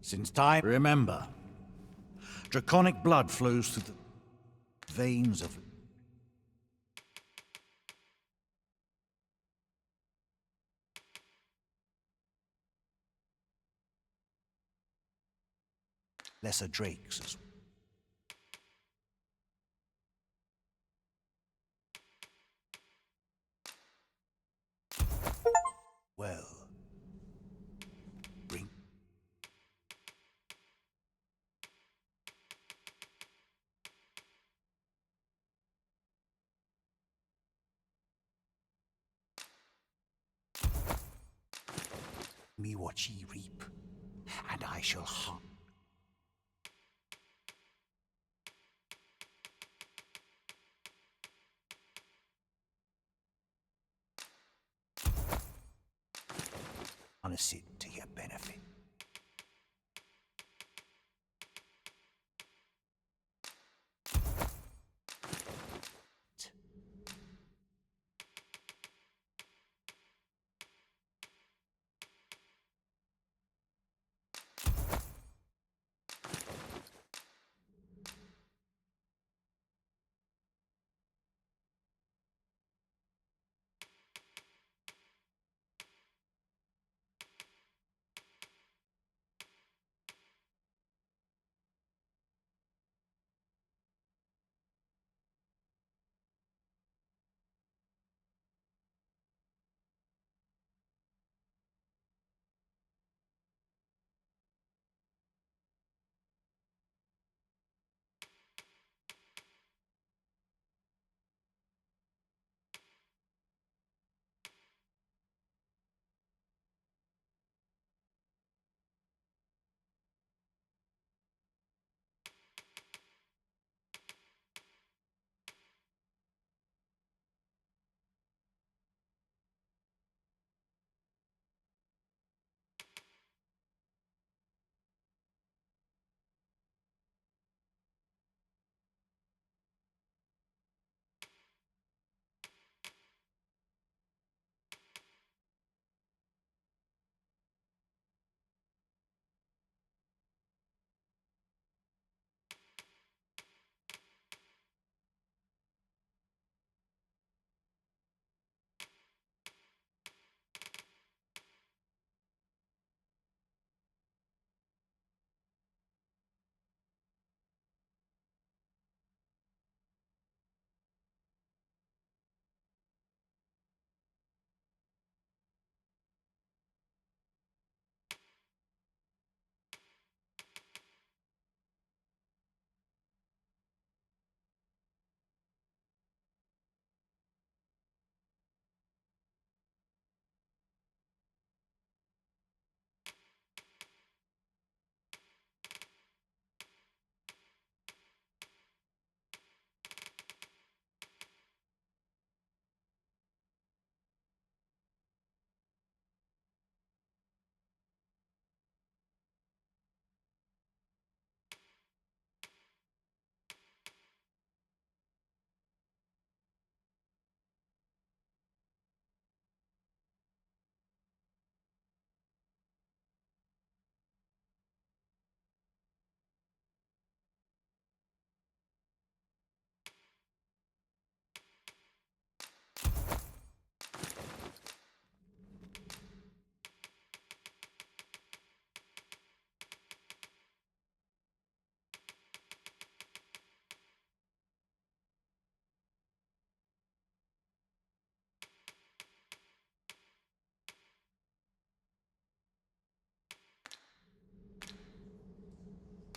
Since time, remember, draconic blood flows through the veins of... lesser drakes as well. Bring me what ye reap, and I shall hunt. On a sit to your benefit.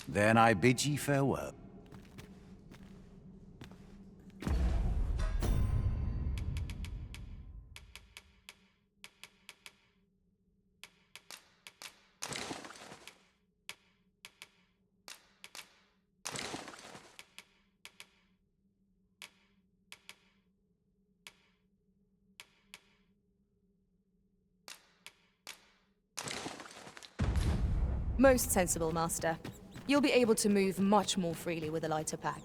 Then I bid ye farewell. Most sensible, Master. You'll be able to move much more freely with a lighter pack.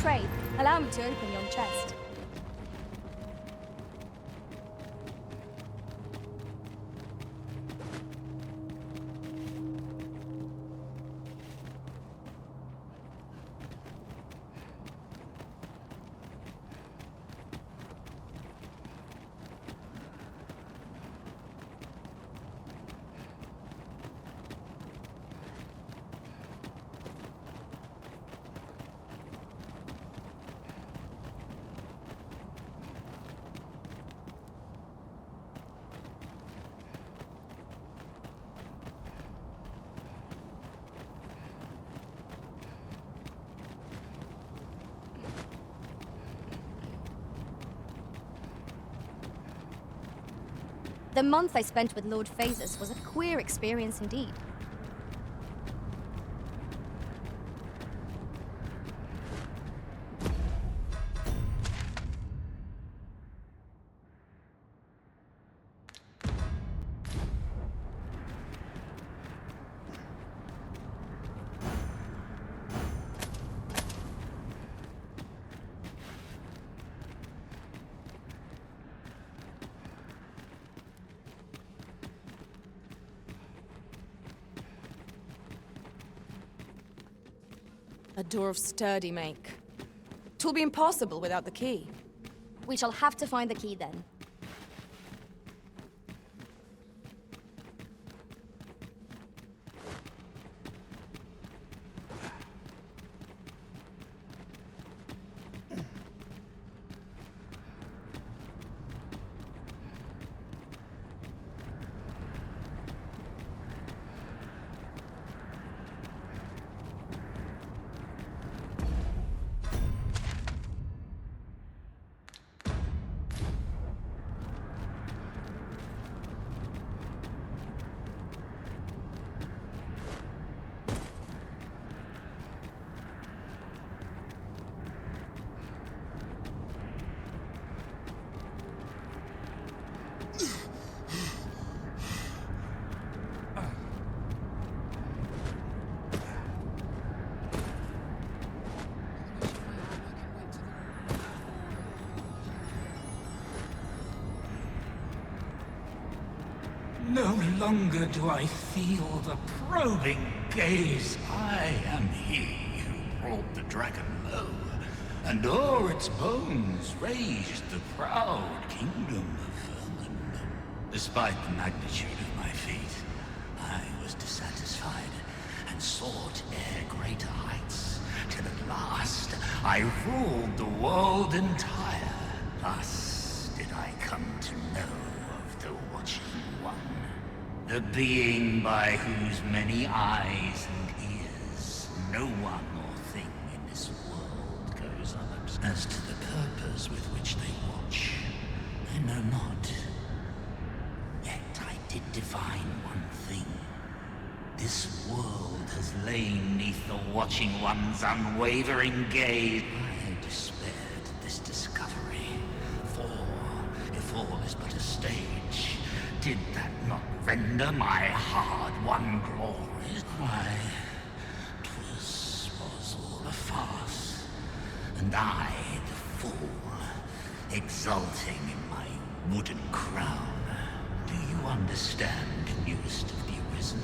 trade, allow me to open your chest. The month I spent with Lord Phases was a queer experience indeed. A door of sturdy make. 'Twill be impossible without the key. We shall have to find the key then. No longer do I feel the probing gaze. I am he who brought the dragon low, and o'er its bones raised the proud kingdom of vermin. Despite the magnitude of my feat, I was dissatisfied, and sought e'er greater heights, till at last I ruled the world entire. Thus did I come to know of the Watching One. The being by whose many eyes and ears no one or thing in this world goes unobserved. As to the purpose with which they watch, I know not. Yet I did divine one thing. This world has lain neath the Watching One's unwavering gaze. I despaired at this discovery, for if all is but a stage, did that not render my hard-won glories? Why, 'twas all a farce, and I, the fool, exulting in my wooden crown. Do you understand, newest of the Arisen?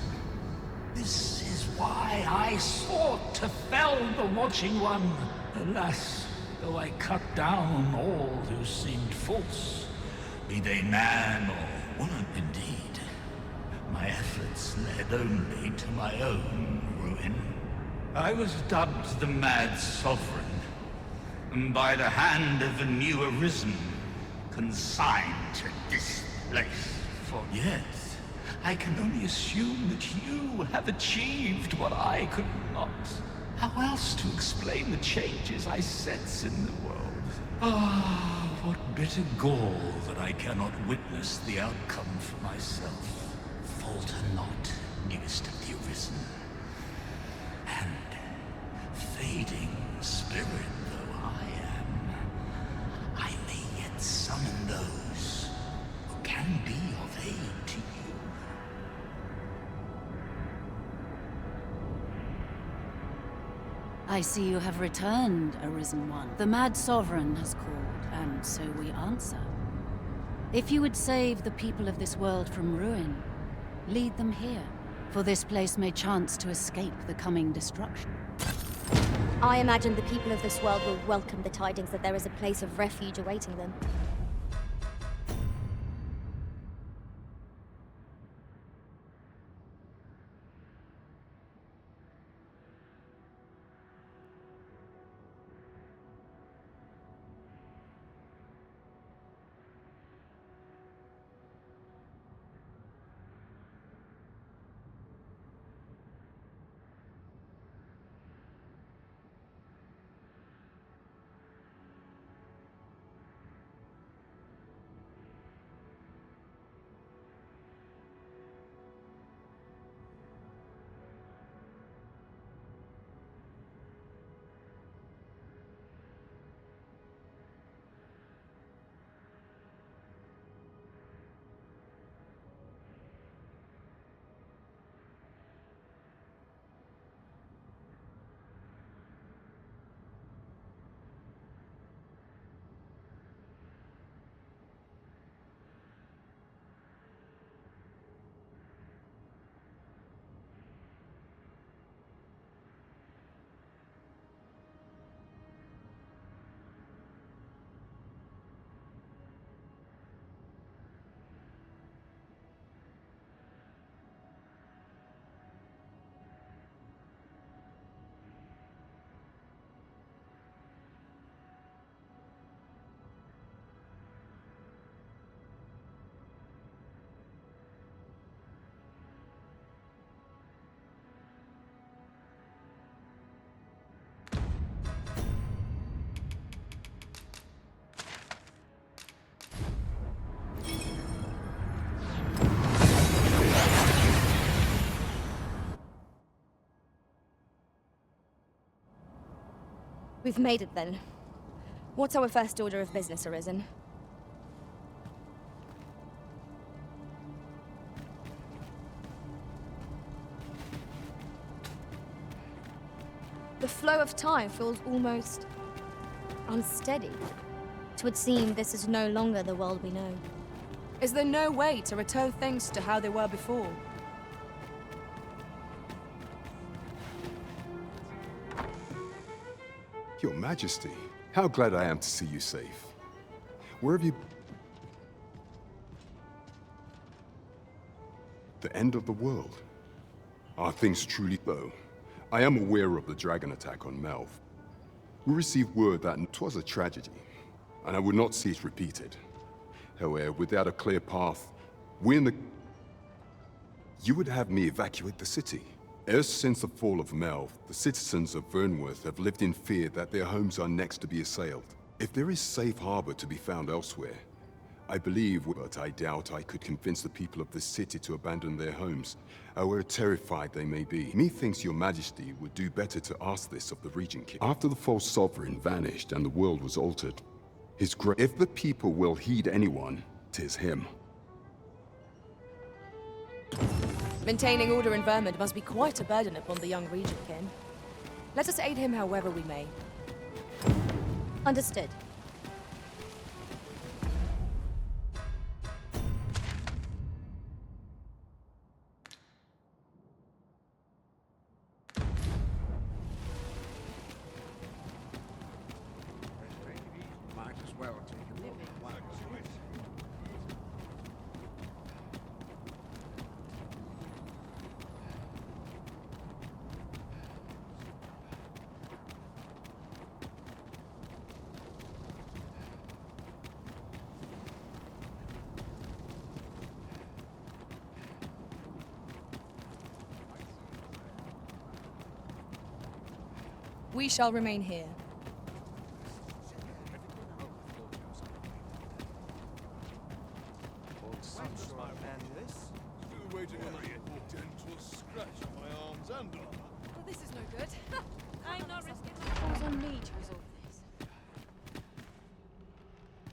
This is why I sought to fell the Watching One. Alas, though I cut down all who seemed false, be they man or woman indeed, my efforts led only to my own ruin. I was dubbed the Mad Sovereign, and by the hand of a new Arisen, consigned to this place. For yet, I can only assume that you have achieved what I could not. How else to explain the changes I sense in the world? Ah, what bitter gall that I cannot witness the outcome for myself. Falter not, newest of the Arisen. And, fading spirit though I am, I may yet summon those who can be of aid to you. I see you have returned, Arisen One. The Mad Sovereign has called, and so we answer. If you would save the people of this world from ruin, lead them here, for this place may chance to escape the coming destruction. I imagine the people of this world will welcome the tidings that there is a place of refuge awaiting them. We've made it then. What's our first order of business, Arisen? The flow of time feels almost unsteady. It would seem this is no longer the world we know. Is there no way to return things to how they were before? Your Majesty, how glad I am to see you safe. Where have you... The end of the world? Are things truly so? I am aware of the dragon attack on Melv. We received word that it was a tragedy, and I would not see it repeated. However, without a clear path, we in the... You would have me evacuate the city. Ever since the fall of Melv, the citizens of Vernworth have lived in fear that their homes are next to be assailed. If there is safe harbor to be found elsewhere, I believe, but I doubt I could convince the people of this city to abandon their homes, however terrified they may be. Methinks your Majesty would do better to ask this of the Regent King. After the false sovereign vanished and the world was altered, if the people will heed anyone, 'tis him. Maintaining order in Vermund must be quite a burden upon the young Regent King. Let us aid him however we may. Understood. Might as well take a look. We shall remain here. Still waiting on a dental scratch on my arms and arm. Well, this is no good. I'm not risking It falls on me to resolve this.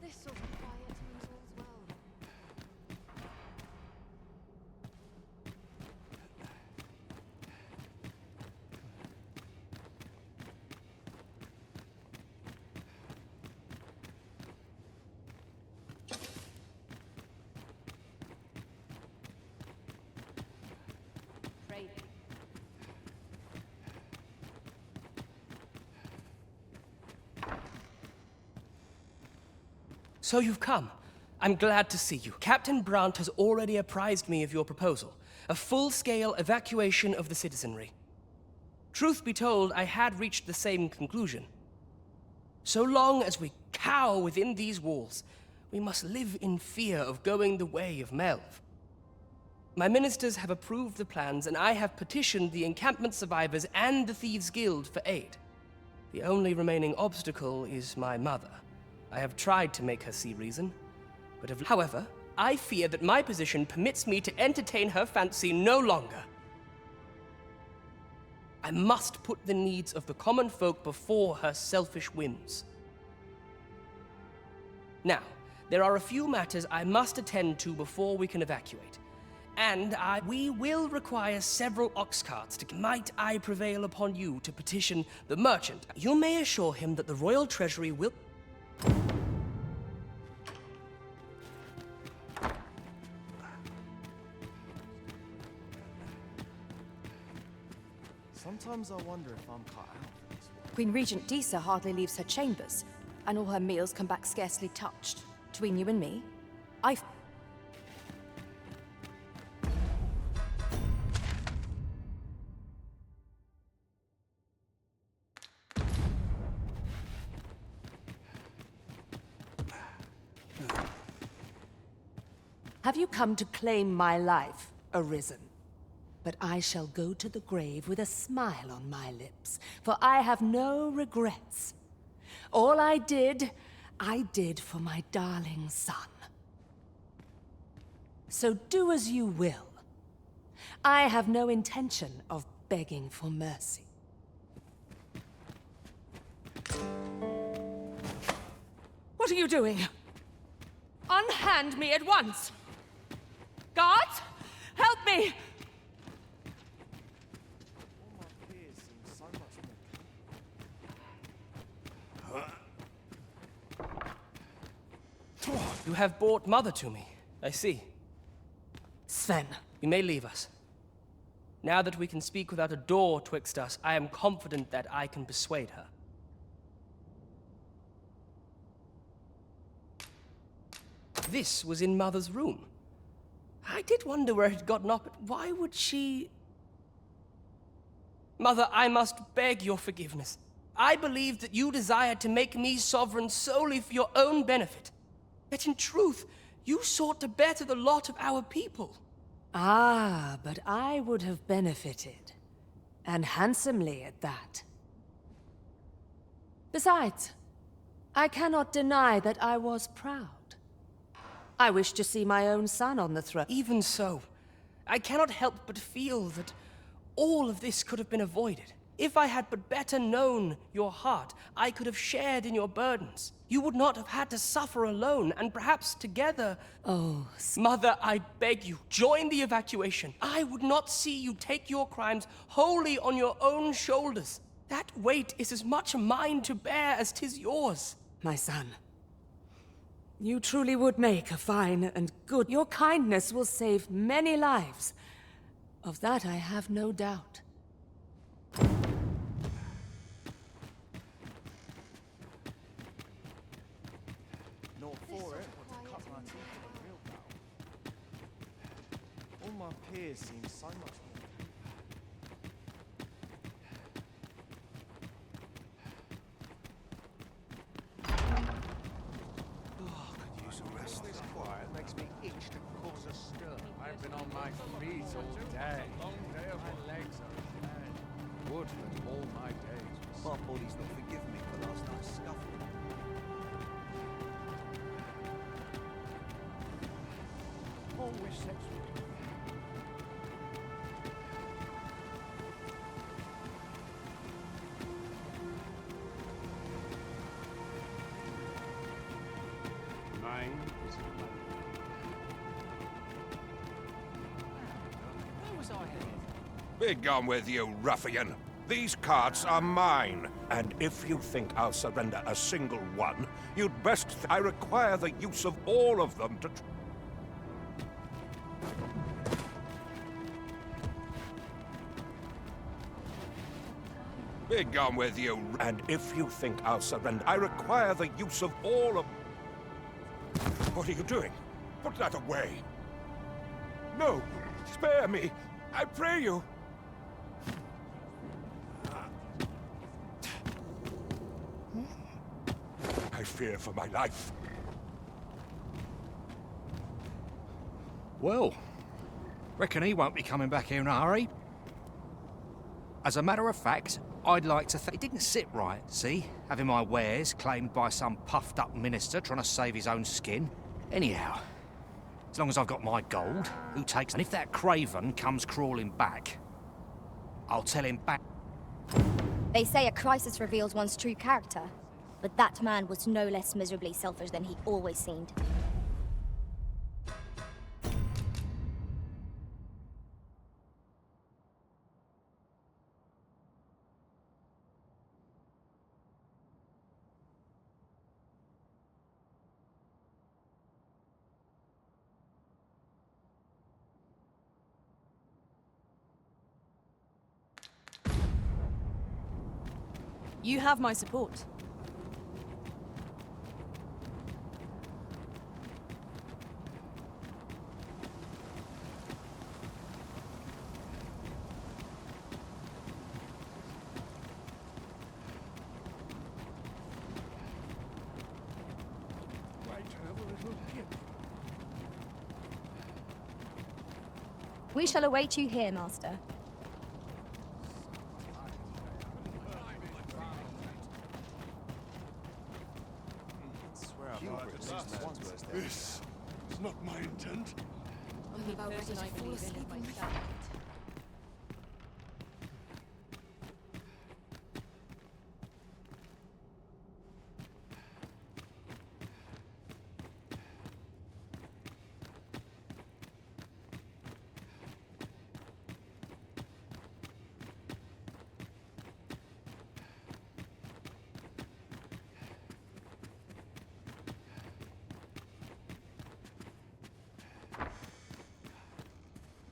This sort of quiet means all's well. So you've come. I'm glad to see you. Captain Brandt has already apprised me of your proposal. A full-scale evacuation of the citizenry. Truth be told, I had reached the same conclusion. So long as we cower within these walls, we must live in fear of going the way of Melv. My ministers have approved the plans, and I have petitioned the encampment survivors and the Thieves' Guild for aid. The only remaining obstacle is my mother. I have tried to make her see reason, but however, I fear that my position permits me to entertain her fancy no longer. I must put the needs of the common folk before her selfish whims. Now, there are a few matters I must attend to before we can evacuate. And we will require several ox carts. Might I prevail upon you to petition the merchant? You may assure him that the royal treasury will... Sometimes I wonder if I'm cut out for this one. Queen Regent Disa hardly leaves her chambers, and all her meals come back scarcely touched. Between you and me, Have you come to claim my life, Arisen? But I shall go to the grave with a smile on my lips, for I have no regrets. All I did for my darling son. So do as you will. I have no intention of begging for mercy. What are you doing? Unhand me at once! Guards, help me! All my peers seem so much more... You have brought Mother to me. I see. Sven. You may leave us. Now that we can speak without a door twixt us, I am confident that I can persuade her. This was in Mother's room. I did wonder where it had gotten up, but why would she... Mother, I must beg your forgiveness. I believed that you desired to make me sovereign solely for your own benefit. Yet in truth, you sought to better the lot of our people. Ah, but I would have benefited. And handsomely at that. Besides, I cannot deny that I was proud. I wish to see my own son on the throne. Even so, I cannot help but feel that all of this could have been avoided. If I had but better known your heart, I could have shared in your burdens. You would not have had to suffer alone, and perhaps together... Oh, Mother, I beg you, join the evacuation. I would not see you take your crimes wholly on your own shoulders. That weight is as much mine to bear as 'tis yours. my son. You truly would make a fine and good... Your kindness will save many lives. Of that I have no doubt. Not for it, but to cut my teeth with a real bow. All my peers seem so much more... Makes me itch to cause a stir. I've been on my feet all day. Long day of my legs are bad. Would that all my days were... My body's not forgive me for last night's scuffle. Always sets me to... Mine is mine. Where was I headed? Begone with you, ruffian. These carts are mine, and if you think I'll surrender a single one, you'd best... I require the use of all of them to... Begone with you, and if you think I'll surrender, I require the use of all of... What are you doing? Put that away! No! Spare me! I pray you! I fear for my life. Well, reckon he won't be coming back here in a hurry. As a matter of fact, I'd like to think it didn't sit right, see? Having my wares claimed by some puffed-up minister trying to save his own skin. Anyhow, as long as I've got my gold, who takes... And if that craven comes crawling back, I'll tell him back... They say a crisis reveals one's true character, but that man was no less miserably selfish than he always seemed. You have my support. We shall await you here, Master. This is not my intent. I'm about ready to fall asleep in my bed.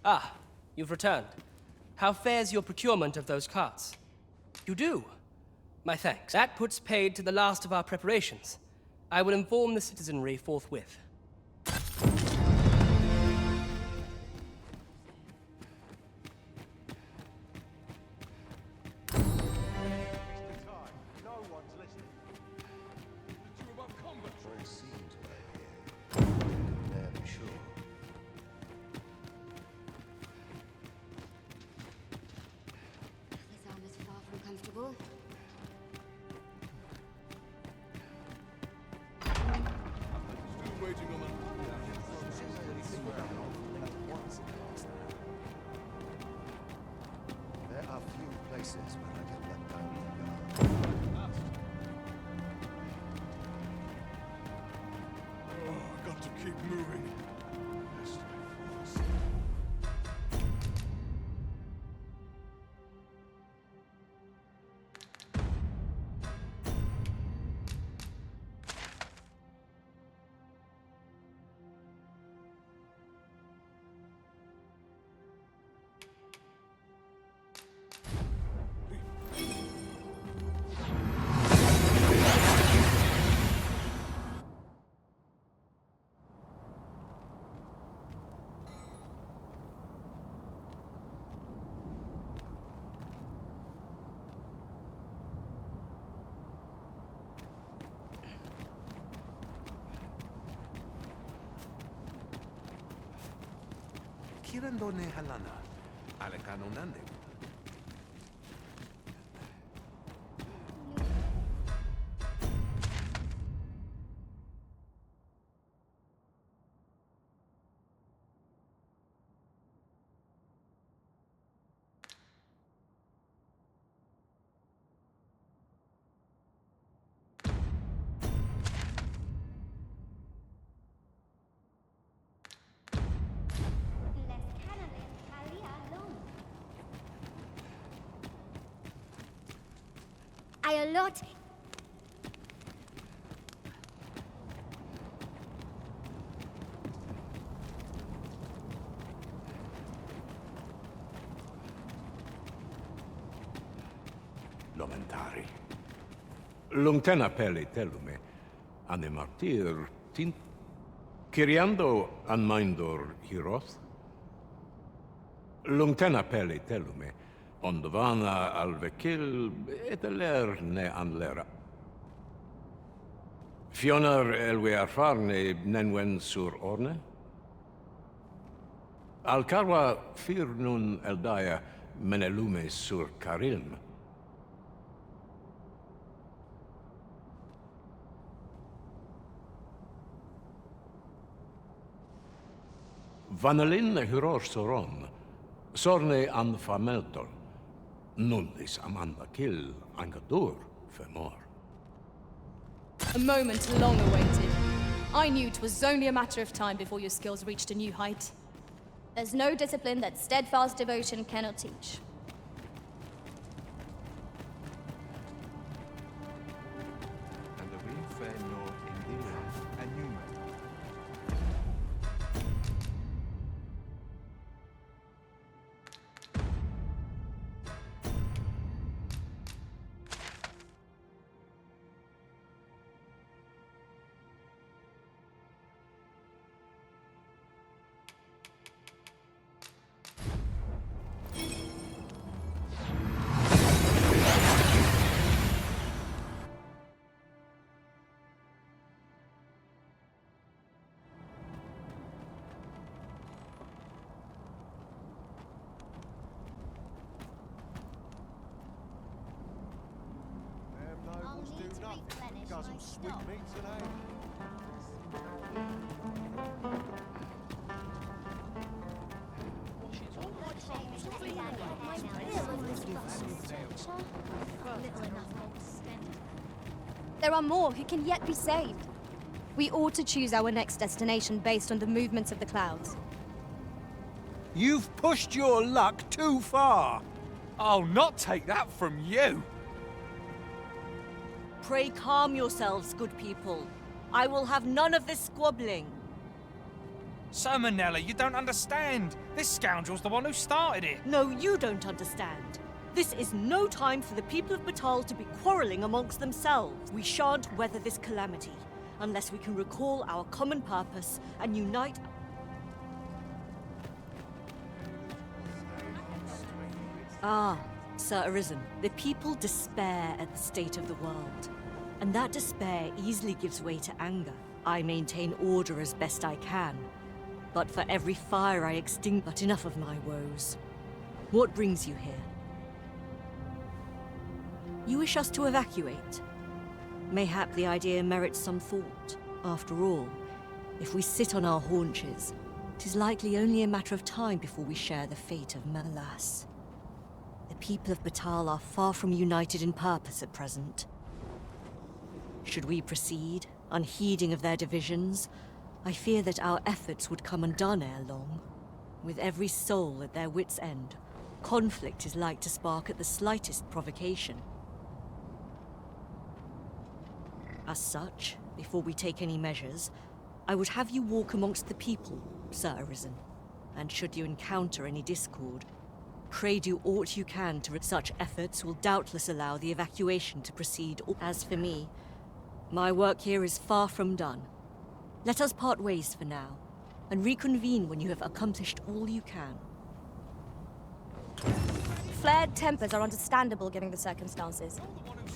Ah, you've returned. How fares your procurement of those carts? You do? My thanks. That puts paid to the last of our preparations. I will inform the citizenry forthwith. There are few places where I can let down the guard. Oh, I got to keep moving. Lest I fall asleep. Kirandone halana, alekanonande. I allot. Lomentari. Lungtena pele telume, ane martir tin Kiriando anmaindor hiroth? Lungtena peli telume, ondvana alvekil eteler ne anlera. Fionar elwe arfarne nenwen sur orne? Alcarwa fir nun eldaya menelume sur carilm. Vanelin hyror soron, sorne an fameltol, nullis amanda kill angadur femor. A moment long awaited. I knew 'twas only a matter of time before your skills reached a new height. There's no discipline that steadfast devotion cannot teach. And the wind fair nor indira anuma. Got some sweet meat today. There are more who can yet be saved. We ought to choose our next destination based on the movements of the clouds. You've pushed your luck too far. I'll not take that from you. Pray calm yourselves, good people. I will have none of this squabbling. So, Manella, you don't understand. This scoundrel's the one who started it. No, you don't understand. This is no time for the people of Batal to be quarrelling amongst themselves. We shan't weather this calamity unless we can recall our common purpose and unite. Ah, Sir Arisen, the people despair at the state of the world, and that despair easily gives way to anger. I maintain order as best I can, but for every fire I extinguish. But enough of my woes. What brings you here? You wish us to evacuate? Mayhap the idea merits some thought. After all, if we sit on our haunches, it is likely only a matter of time before we share the fate of Alas. The people of Batal are far from united in purpose at present. Should we proceed, unheeding of their divisions, I fear that our efforts would come undone ere long. With every soul at their wits' end, conflict is like to spark at the slightest provocation. As such, before we take any measures, I would have you walk amongst the people, Sir Arisen. And should you encounter any discord, pray do aught you can to such efforts will doubtless allow the evacuation to proceed. As for me, my work here is far from done. Let us part ways for now, and reconvene when you have accomplished all you can. Flared tempers are understandable given the circumstances.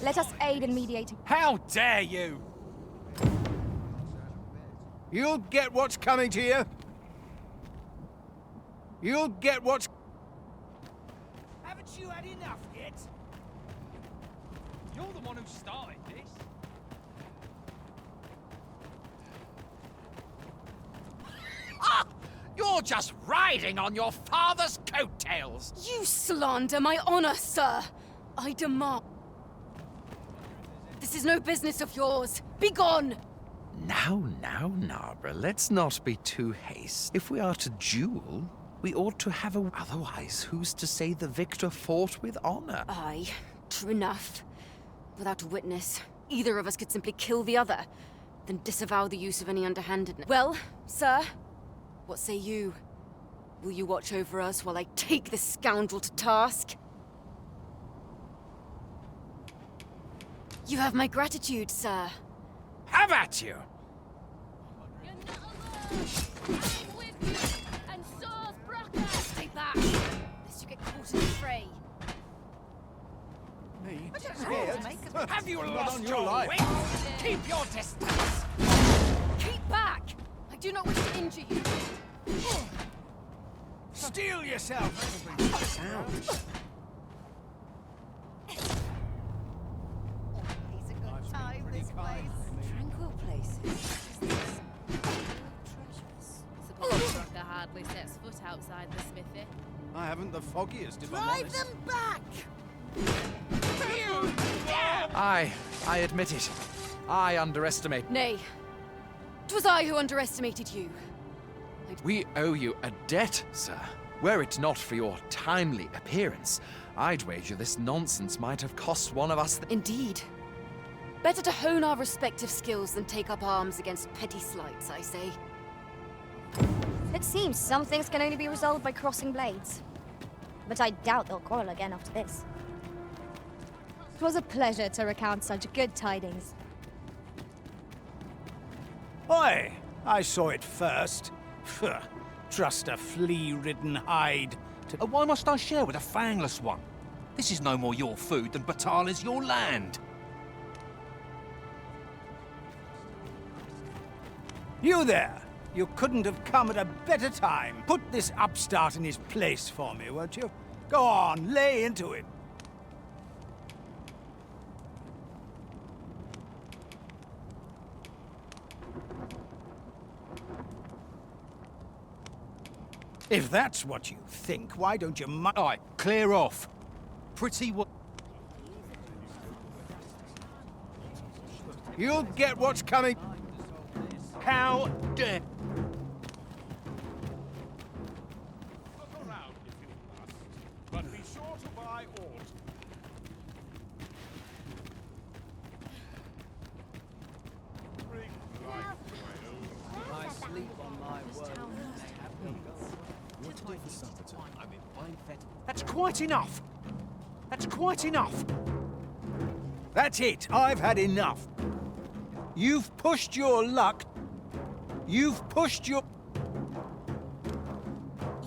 Let us aid in mediating. How dare you! You'll get what's coming to you. You'll get what's... Haven't you had enough yet? You're the one who started this. Ah! You're just riding on your father's coattails! You slander my honor, sir! I demand... This is no business of yours! Begone! Now, Narbra, let's not be too hasty. If we are to duel, we ought to have a... Otherwise, who's to say the victor fought with honor? Aye, true enough. Without a witness, either of us could simply kill the other, then disavow the use of any underhandedness. Well, sir, what say you? Will you watch over us while I take this scoundrel to task? You have my gratitude, sir. Have at you! And so's Brocker! Stay back! Lest you get caught in the fray. Me? Have you Not lost on your your life. wits? Keep your distance! Keep back! I do not wish to injure you. Steel yourself! Tranquil places. Suppose Brocker hardly sets foot outside the smithy. I haven't the foggiest, if I'm Drive honest. them back! I admit it. I underestimate. Nay. 'Twas I who underestimated you. We owe you a debt, sir. Were it not for your timely appearance, I'd wager this nonsense might have cost one of us. Indeed. Better to hone our respective skills than take up arms against petty slights, I say. It seems some things can only be resolved by crossing blades. But I doubt they'll quarrel again after this. It was a pleasure to recount such good tidings. Oi! I saw it first. Pho, trust a flea-ridden hide to... Why must I share with a fangless one? This is no more your food than Batal is your land. You there! You couldn't have come at a better time. Put this upstart in his place for me, won't you? Go on, lay into it. If that's what you think, why don't you Aye, clear off. Pretty well. You'll get what's coming. How dare... Look around if you must, but be sure to buy aught. Bring life to I sleep on my word. What to do for supper time? I'm in fine fettle. That's quite enough. That's quite enough. That's it. I've had enough. You've pushed your luck. You've pushed your...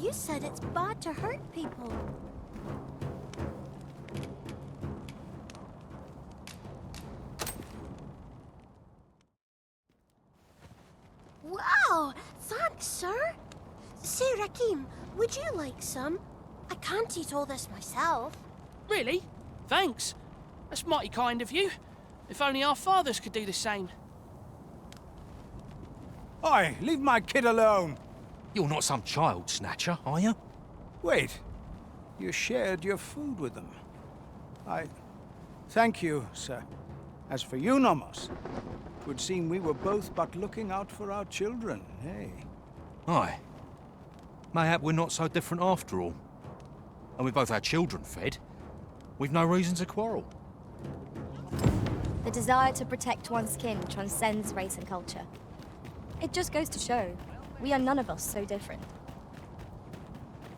You said it's bad to hurt people. Wow! Thanks, sir. Say, Rakim, would you like some? I can't eat all this myself. Really? Thanks. That's mighty kind of you. If only our fathers could do the same. Oi, leave my kid alone. You're not some child snatcher, are you? Wait. You shared your food with them. Thank you, sir. As for you, Nomos, it would seem we were both but looking out for our children, eh? Aye. Mayhap we're not so different after all. And we both had children fed. We've no reason to quarrel. The desire to protect one's kin transcends race and culture. It just goes to show, we are none of us so different.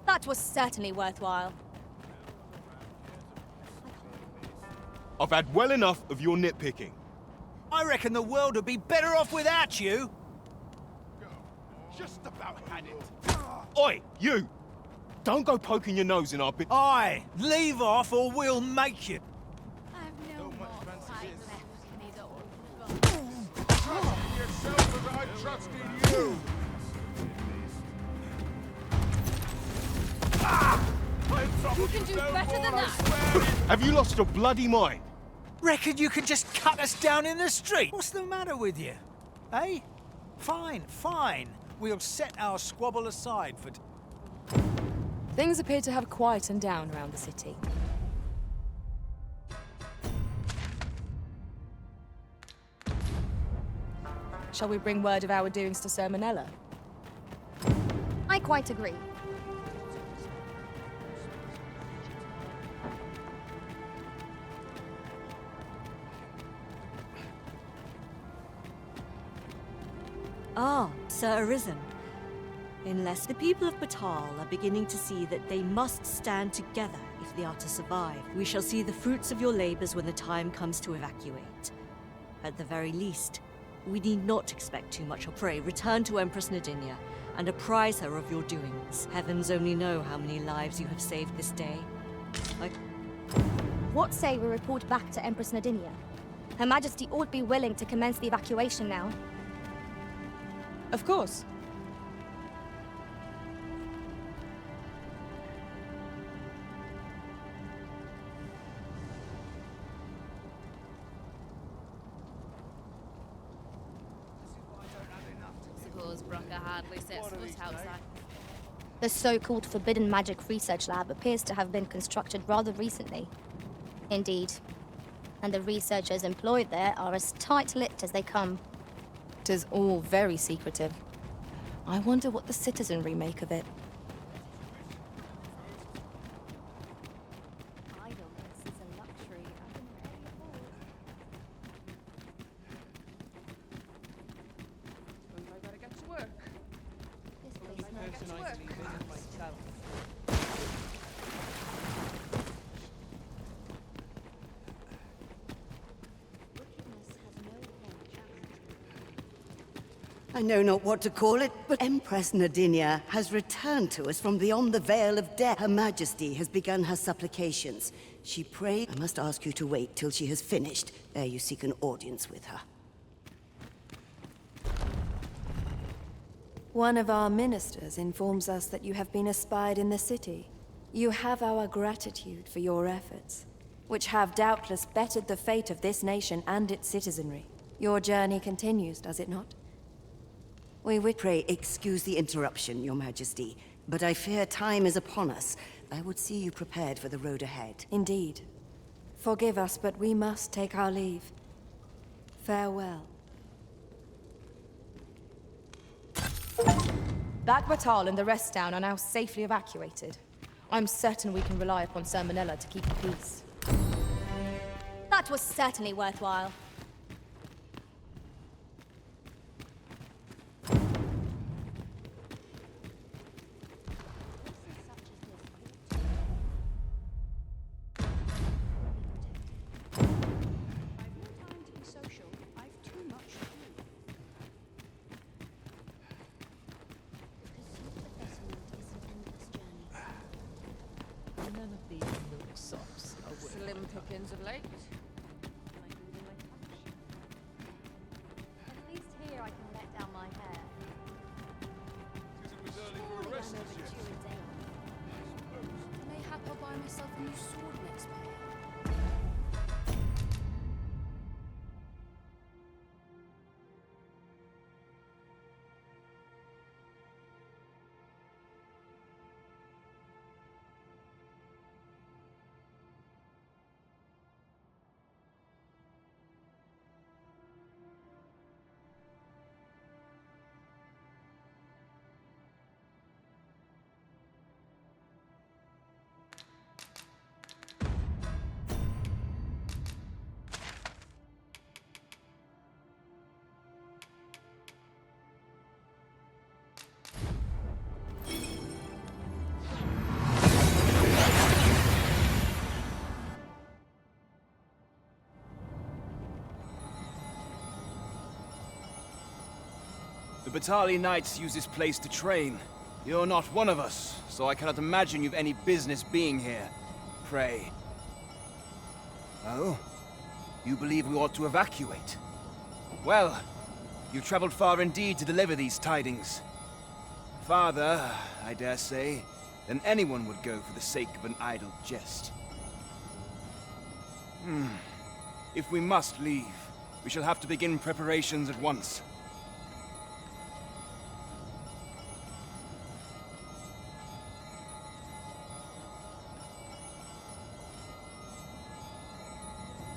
That was certainly worthwhile. I've had well enough of your nitpicking. I reckon the world would be better off without you. Just about had it. Oi, you! Don't go poking your nose in our bit. Aye, leave off or we'll make you. I've no more fight left in me, though. trust in yourself as I trust in you. You can do better than that. Have you lost your bloody mind? Reckon you can just cut us down in the street? What's the matter with you? Eh? Fine, fine. We'll set our squabble aside for... Things appear to have quietened down around the city. Shall we bring word of our doings to Sir Manella? I quite agree. Ah, Sir Arisen. Unless the people of Batal are beginning to see that they must stand together if they are to survive, we shall see the fruits of your labors when the time comes to evacuate. At the very least, We need not expect too much. Pray, return to Empress Nadinia and apprise her of your doings. Heavens only know how many lives you have saved this day. What say we report back to Empress Nadinia? Her Majesty ought be willing to commence the evacuation now. Of course. Suppose Brucker hardly sets foot outside. The so-called Forbidden Magic Research Lab appears to have been constructed rather recently. Indeed. And the researchers employed there are as tight-lipped as they come. 'Tis all very secretive. I wonder what the citizenry make of it. Idleness is a luxury I can rarely afford. I gotta get to work. This place never gets work. I know not what to call it, but Empress Nadinia has returned to us from beyond the Veil of Death. Her Majesty has begun her supplications. She prayed. I must ask you to wait till she has finished. Ere you seek an audience with her. One of our ministers informs us that you have been espied in the city. You have our gratitude for your efforts, which have doubtless bettered the fate of this nation and its citizenry. Your journey continues, does it not? We would pray excuse the interruption, Your Majesty, but I fear time is upon us. I would see you prepared for the road ahead. Indeed. Forgive us, but we must take our leave. Farewell. That batal and the rest down are now safely evacuated. I'm certain we can rely upon Sir Manila to keep the peace. That was certainly worthwhile. None of these little sops are worth slim pickings of late. At least here I can let down my hair. Mayhap I'll buy myself a new sword next year. The Batali Knights use this place to train. You're not one of us, so I cannot imagine you've any business being here. Pray. Oh? You believe we ought to evacuate? Well, you've traveled far indeed to deliver these tidings. Farther, I dare say, than anyone would go for the sake of an idle jest. If we must leave, we shall have to begin preparations at once.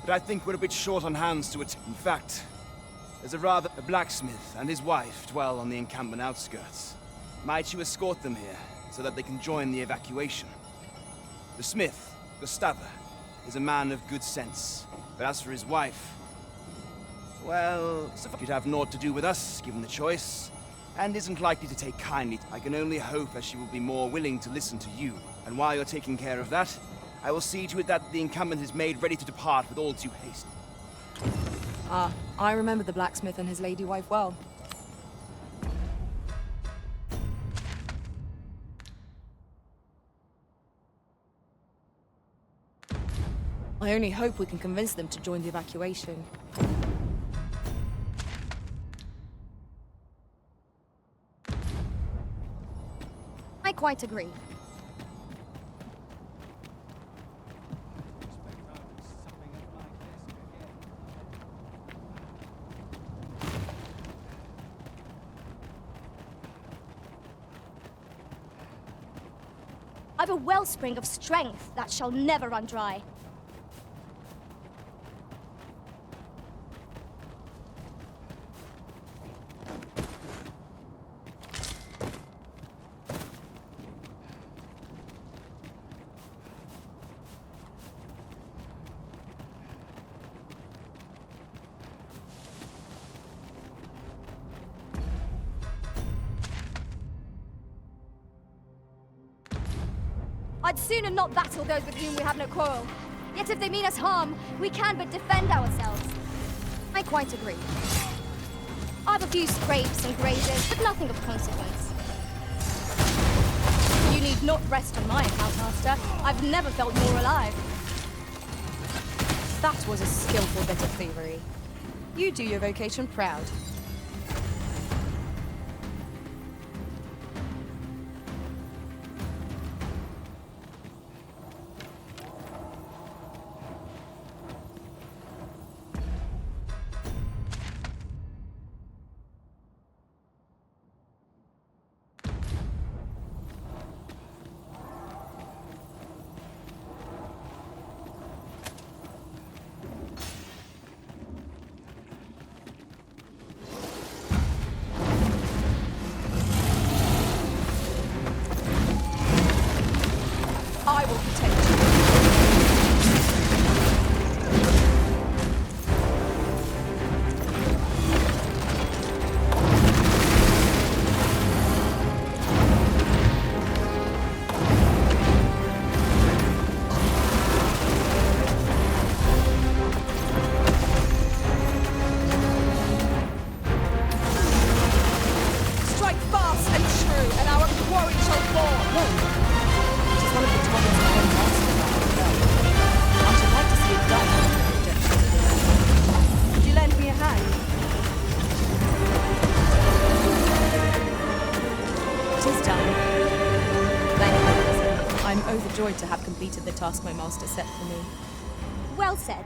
But I think we're a bit short on hands to it. In fact, there's a blacksmith and his wife dwell on the encampment outskirts. Might you escort them here, so that they can join the evacuation? The smith, Gustava, is a man of good sense. But as for his wife, well, she'd have naught to do with us, given the choice, and isn't likely to take kindly. I can only hope that she will be more willing to listen to you. And while you're taking care of that, I will see to it that the encampment is made ready to depart with all due haste. Ah, I remember the blacksmith and his lady wife well. I only hope we can convince them to join the evacuation. I quite agree. I've a wellspring of strength that shall never run dry. I'd sooner not battle those with whom we have no quarrel. Yet if they mean us harm, we can but defend ourselves. I quite agree. I've a few scrapes and grazes, but nothing of consequence. You need not rest on my account, Master. I've never felt more alive. That was a skillful bit of thievery. You do your vocation proud. I will protect you. Strike fast and true, and our quarry shall fall. It is one of the topics I am asking about. I should like to see it done. Would you lend me a hand? It is done. Thank you. I'm overjoyed to have completed the task my master set for me. Well said.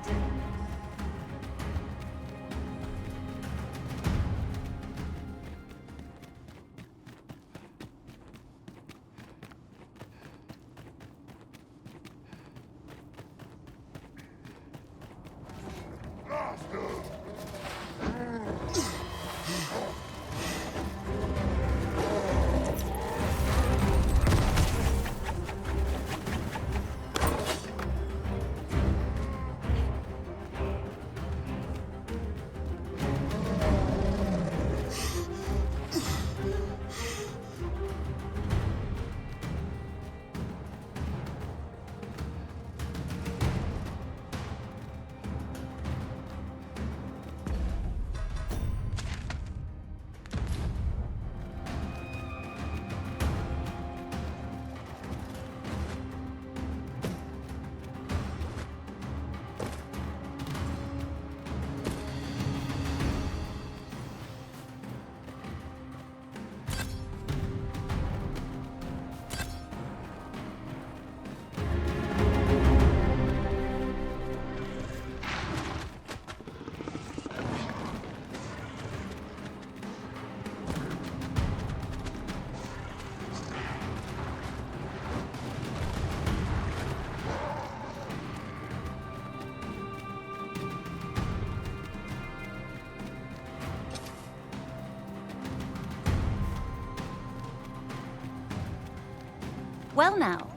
Well now,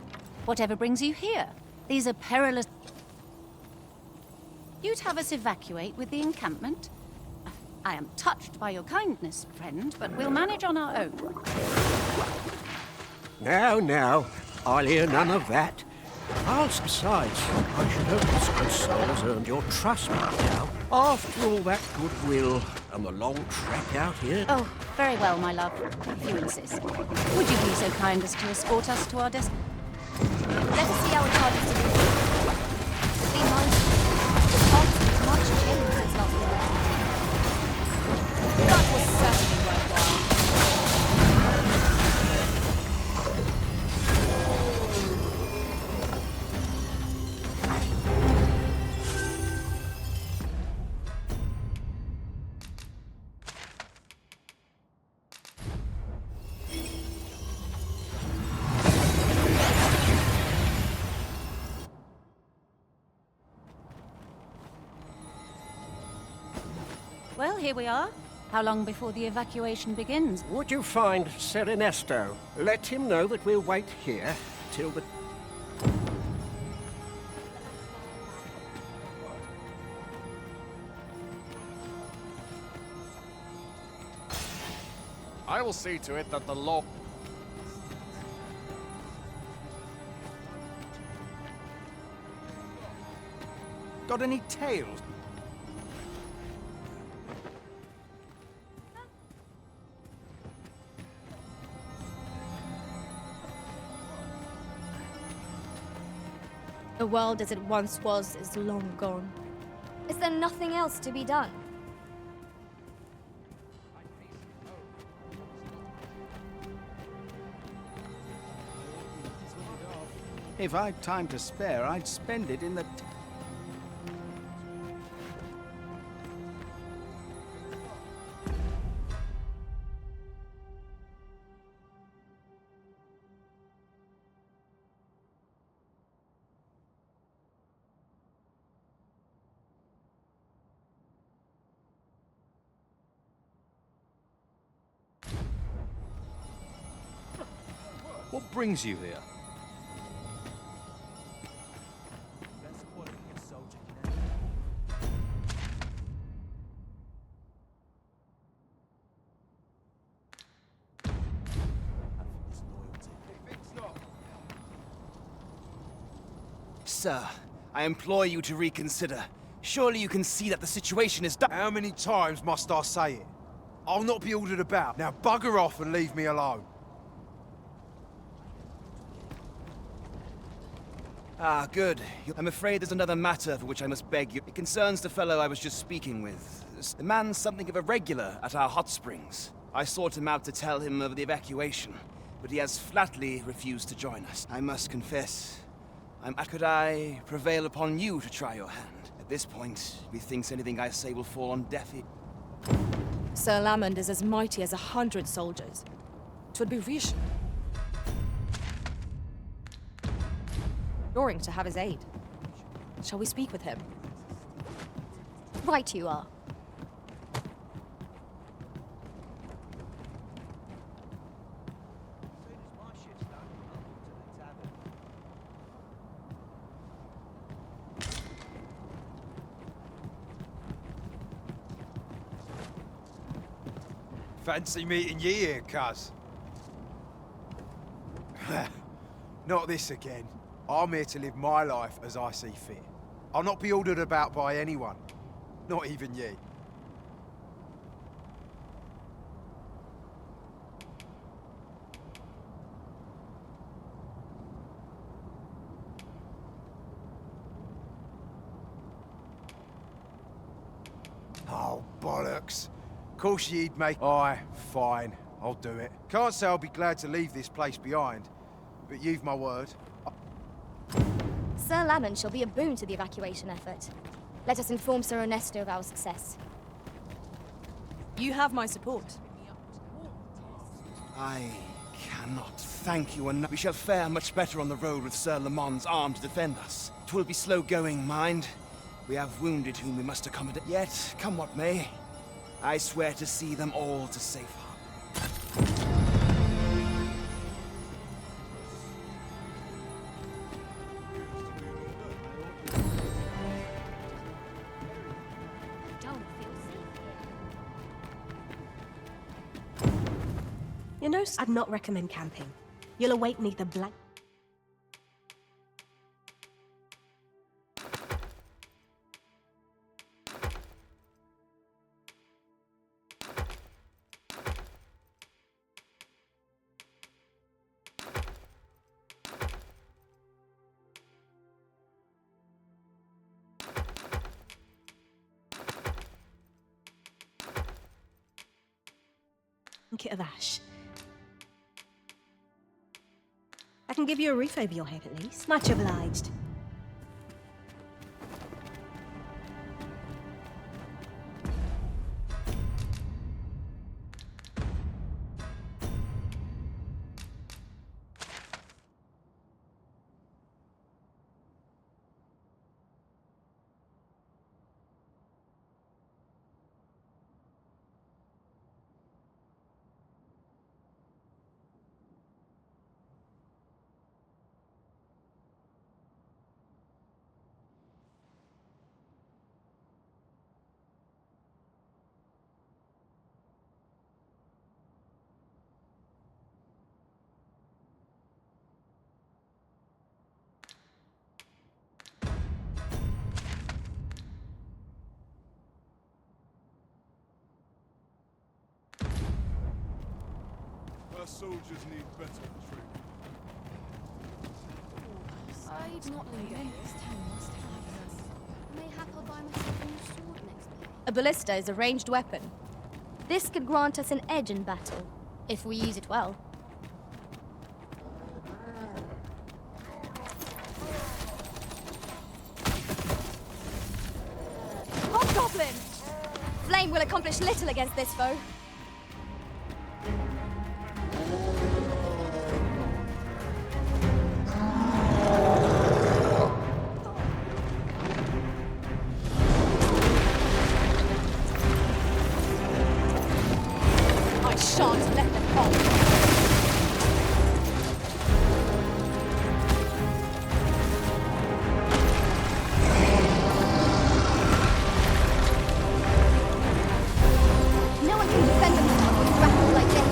whatever brings you here? These are perilous... You'd have us evacuate with the encampment? I am touched by your kindness, friend, but we'll manage on our own. Now, I'll hear none of that. Besides, I should hope this good soul has earned your trust by now. After all that goodwill and the long trek out here... Oh, very well, my love, if you insist. Would you be so kind as to escort us to our destination? Let us see our charges to do. Be mindful. The cost is much changed since last we left. That was certainly worthwhile. Well, here we are. How long before the evacuation begins? Would you find Ser Ernesto? Let him know that we'll wait here till the... I will see to it that the law... Got any tales? The world as it once was is long gone. Is there nothing else to be done? If I'd time to spare, I'd spend it in the... What brings you here? Sir, I implore you to reconsider. Surely you can see that the situation is... How many times must I say it? I'll not be ordered about. Now bugger off and leave me alone. Ah, good. I'm afraid there's another matter for which I must beg you. It concerns the fellow I was just speaking with. The man's something of a regular at our hot springs. I sought him out to tell him of the evacuation, but he has flatly refused to join us. I must confess, could I prevail upon you to try your hand? At this point, methinks anything I say will fall on deaf ears. Sir Lamond is as mighty as 100 soldiers. 'Twould be reassuring to have his aid. Shall we speak with him? Right you are. Fancy meeting ye here, cuz. Not this again. I'm here to live my life as I see fit. I'll not be ordered about by anyone. Not even ye. Oh, bollocks. Course ye'd make... Aye, fine. I'll do it. Can't say I'll be glad to leave this place behind, but you've my word. Sir Lamond shall be a boon to the evacuation effort. Let us inform Sir Ernesto of our success. You have my support. I cannot thank you enough. We shall fare much better on the road with Sir Lamond's arm to defend us. 'Twill be slow going, mind. We have wounded whom we must accommodate. Yet, come what may, I swear to see them all to safe harbor. You know, I'd not recommend camping. You'll await neither blank... bucket of ash. I can give you a roof over your head at least. Much obliged. Our soldiers need better training. I'd not linger. Mayhap I'll buy myself a new sword next week. A ballista is a ranged weapon. This could grant us an edge in battle, if we use it well. Hobgoblin! Flame will accomplish little against this foe. I shan't let them come. No one can defend themselves with grapple like this.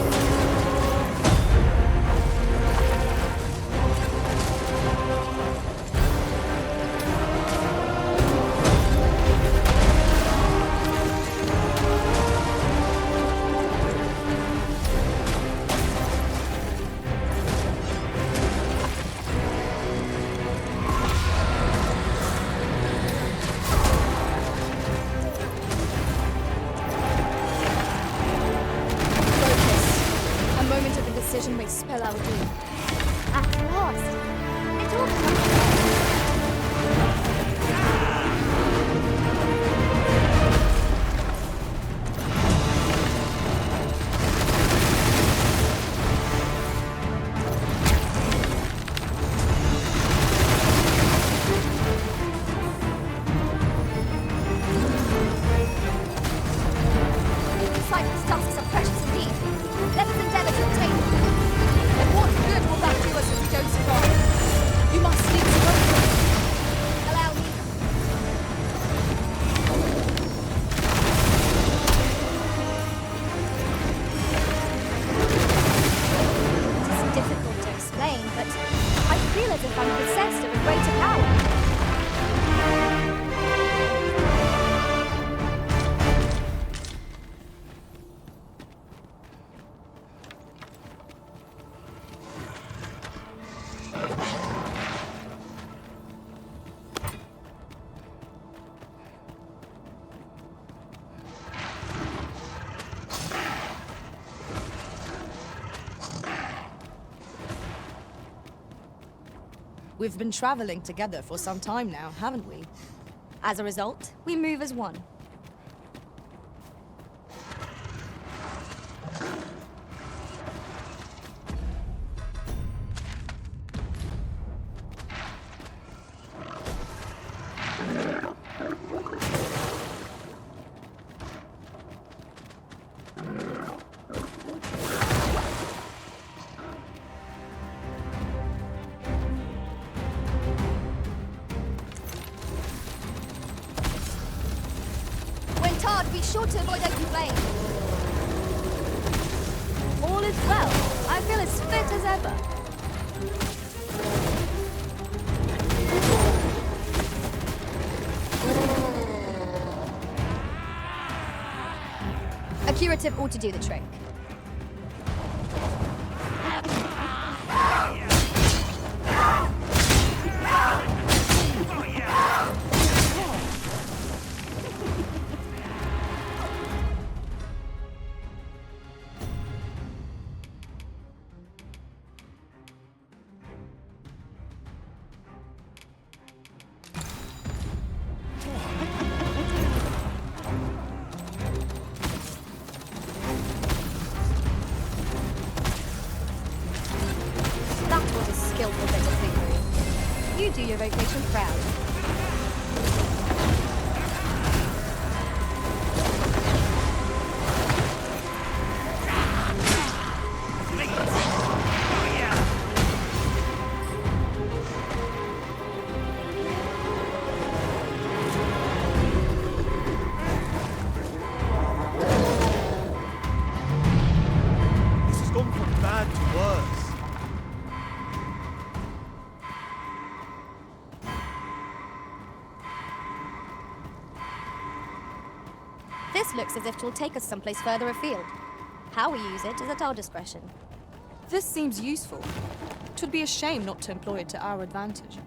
A moment of indecision may spell our doom. At last, it all comes together. Cypress tusks are precious indeed. Let us endeavor to obtain them. And what good will that do us if we don't survive? You must sleep slowly. Allow me. It is difficult to explain, but I feel as if I'm possessed of a greater power. We've been traveling together for some time now, haven't we? As a result, we move as one. When tarred, be sure to avoid open flame. All is well. I feel as fit as ever. A curative ought to do the trick. vocation proud. This has gone from bad to worse. This looks as if it will take us someplace further afield. How we use it is at our discretion. This seems useful. It would be a shame not to employ it to our advantage.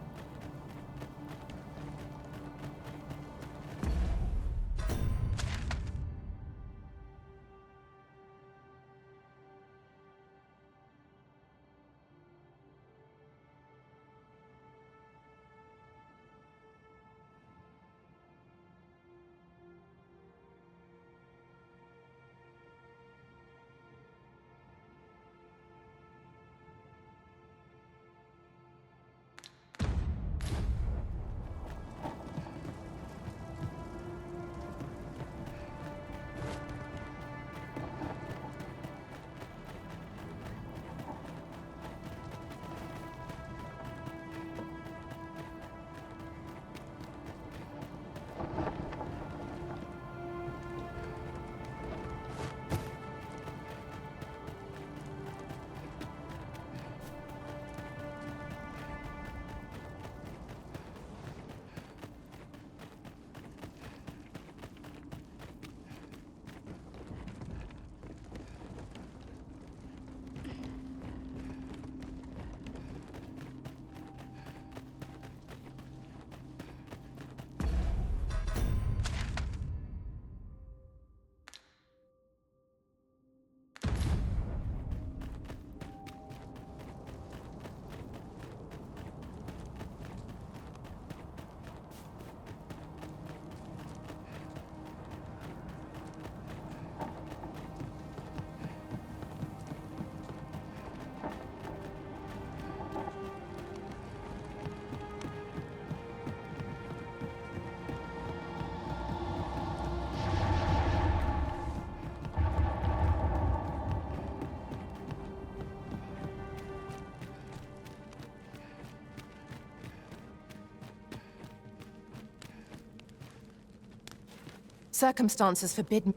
Circumstances forbid me.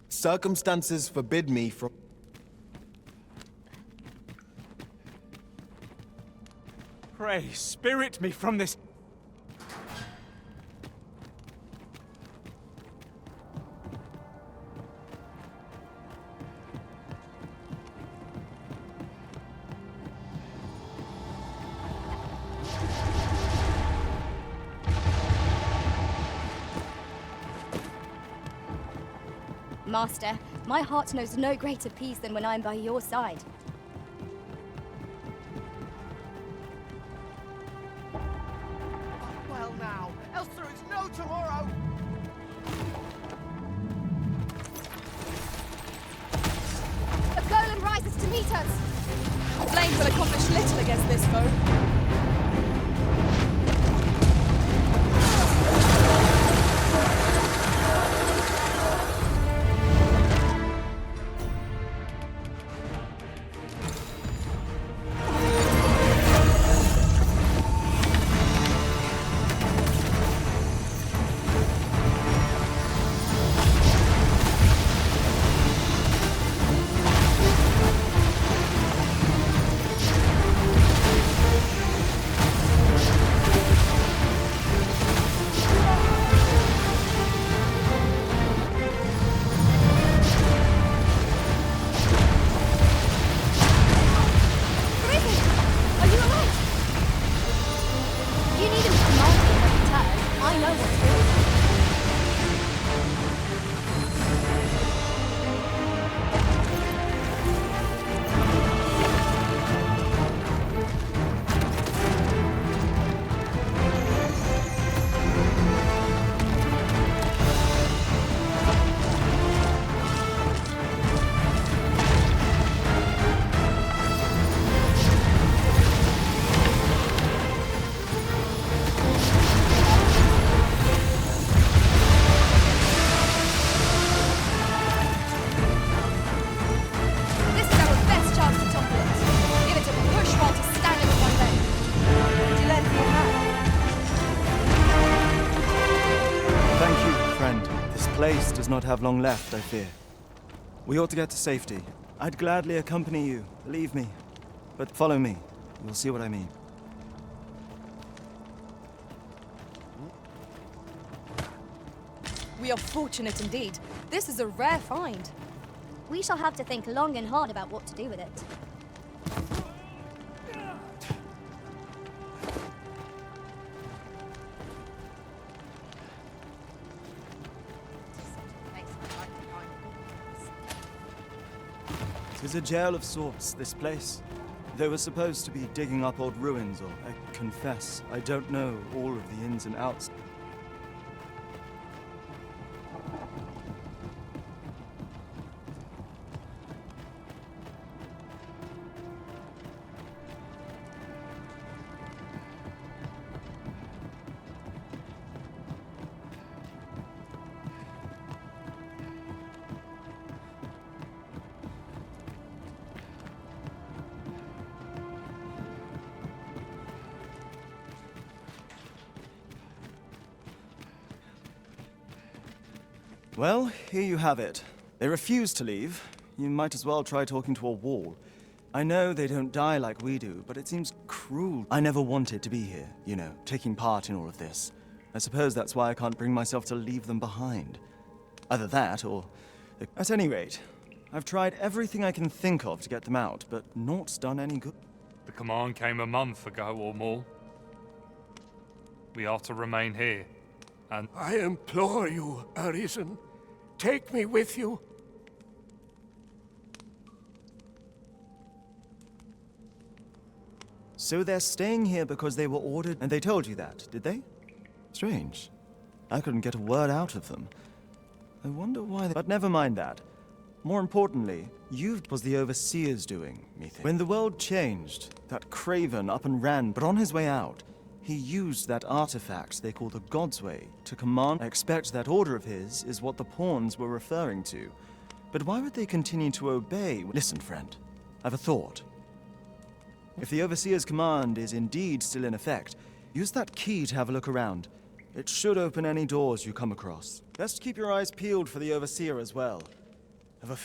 Circumstances forbid me from... Pray, spirit me from this... Master, my heart knows no greater peace than when I'm by your side. Well now, else there is no tomorrow! A golem rises to meet us! Flame will accomplish little against this foe. This place does not have long left, I fear. We ought to get to safety. I'd gladly accompany you, believe me. But follow me. You'll see what I mean. We are fortunate indeed. This is a rare find. We shall have to think long and hard about what to do with it. Tis a jail of sorts, this place. They were supposed to be digging up old ruins, or I confess, I don't know all of the ins and outs. Well, here you have it. They refuse to leave. You might as well try talking to a wall. I know they don't die like we do, but it seems cruel. I never wanted to be here, you know, taking part in all of this. I suppose that's why I can't bring myself to leave them behind. Either that, or... At any rate, I've tried everything I can think of to get them out, but naught's done any good. The command came a month ago or more. We are to remain here, and... I implore you, Arisen. Take me with you. So they're staying here because they were ordered, and they told you that, did they? Strange. I couldn't get a word out of them. I wonder why they... But never mind that. More importantly, was the Overseer's doing, methinks. When the world changed, that craven up and ran, but on his way out, he used that artifact they call the God's Way to command. I expect that order of his is what the pawns were referring to. But why would they continue to obey? Listen, friend. I've a thought. If the Overseer's command is indeed still in effect, use that key to have a look around. It should open any doors you come across. Best keep your eyes peeled for the Overseer as well. Have a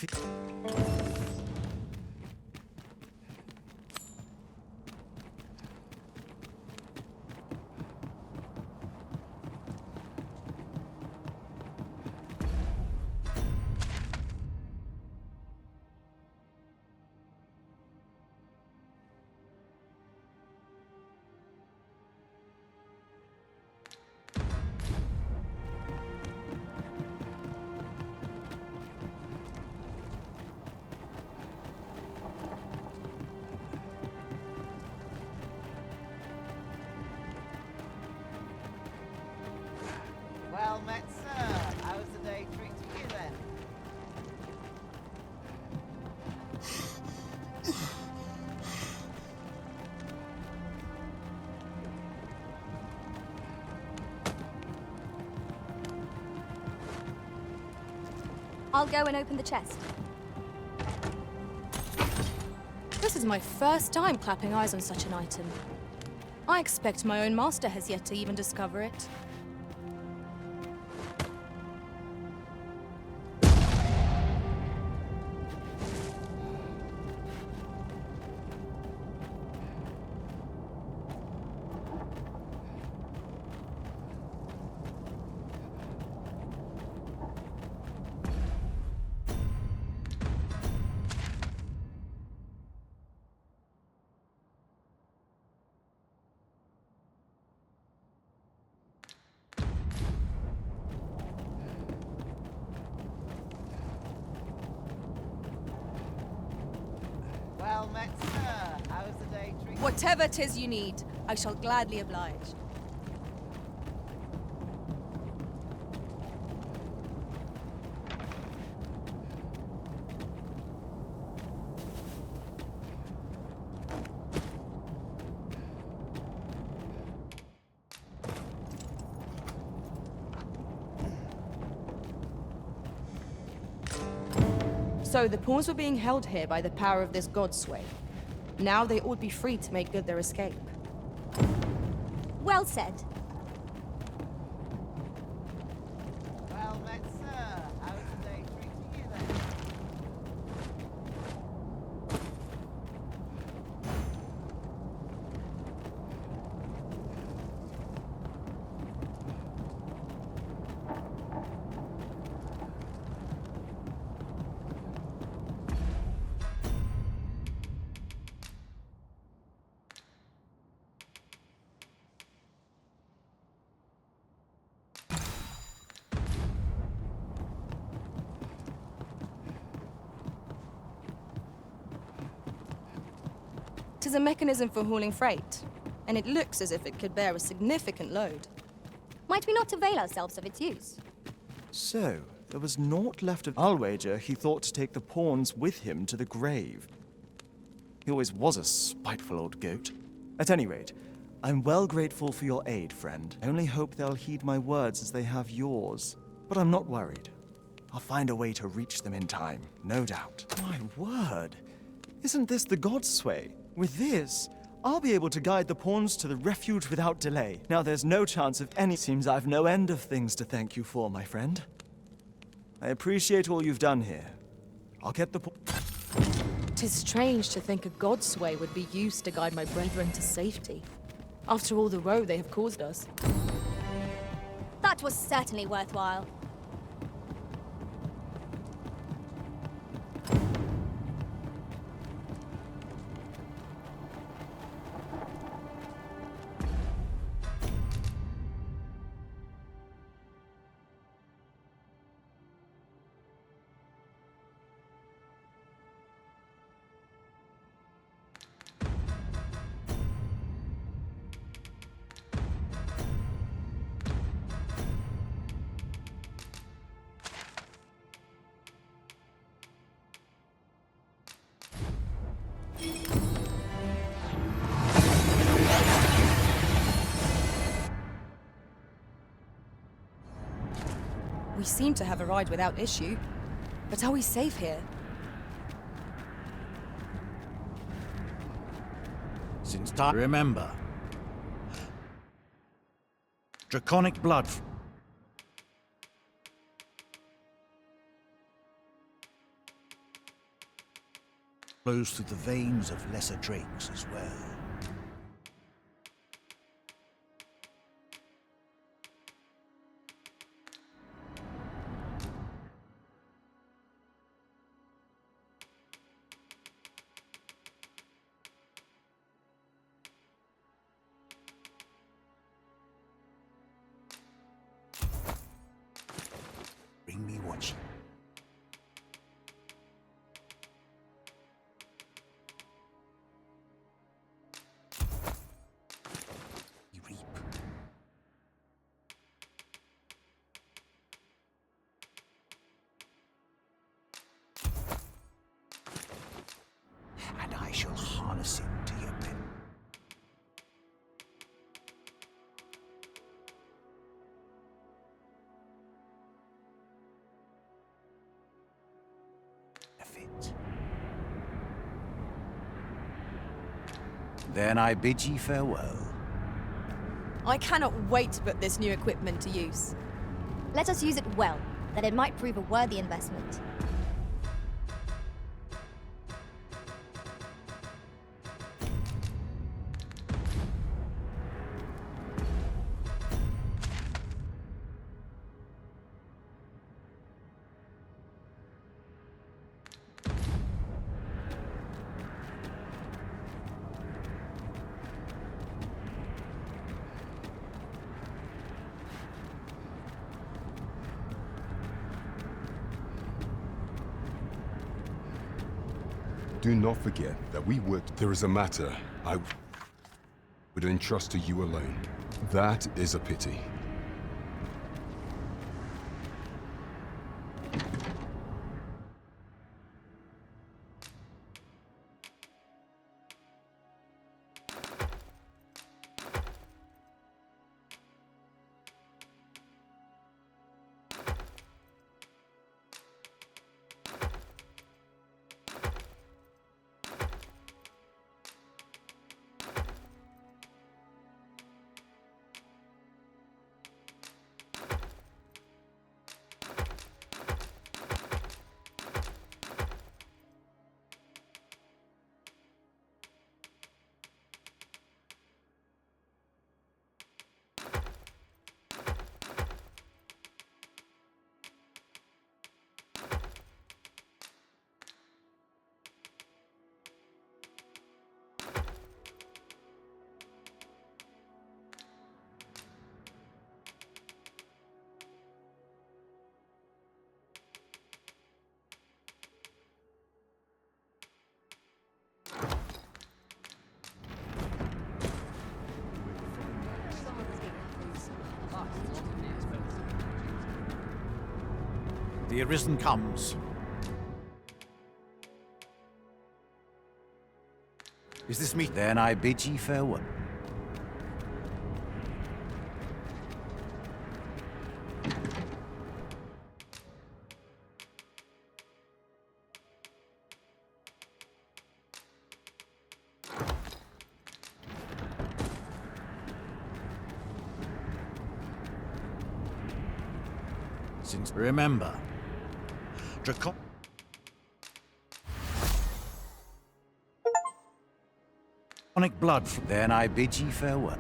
Well met, sir. How's the day treating you then? I'll go and open the chest. This is my first time clapping eyes on such an item. I expect my own master has yet to even discover it. Well met, sir. How's the day treating you? Whatever 'tis you need, I shall gladly oblige. So the pawns were being held here by the power of this God's sway. Now they ought be free to make good their escape. Well said. Well met, sir. 'Tis a mechanism for hauling freight, and it looks as if it could bear a significant load. Might we not avail ourselves of its use? So, there was naught left of... I'll wager he thought to take the pawns with him to the grave. He always was a spiteful old goat. At any rate, I'm well grateful for your aid, friend. I only hope they'll heed my words as they have yours. But I'm not worried. I'll find a way to reach them in time, no doubt. My word! Isn't this the God's way? With this, I'll be able to guide the pawns to the refuge without delay. Now there's no chance of any... Seems I've no end of things to thank you for, my friend. I appreciate all you've done here. I'll get the... 'Tis strange to think a god's way would be used to guide my brethren to safety. After all the woe they have caused us. That was certainly worthwhile. We seem to have arrived without issue. But are we safe here? Since time... Remember. Draconic blood... flows through the veins of lesser drakes as well. Bring me what you... reap. And I shall harness him to your pen. Then I bid ye farewell. I cannot wait to put this new equipment to use. Let us use it well, that it might prove a worthy investment. Do not forget that we would... There is a matter I would entrust to you alone. That is a pity. The Arisen comes. Is this me? Then I bid ye farewell. Since remember, Dracon. Draconic blood. Then I bid ye farewell.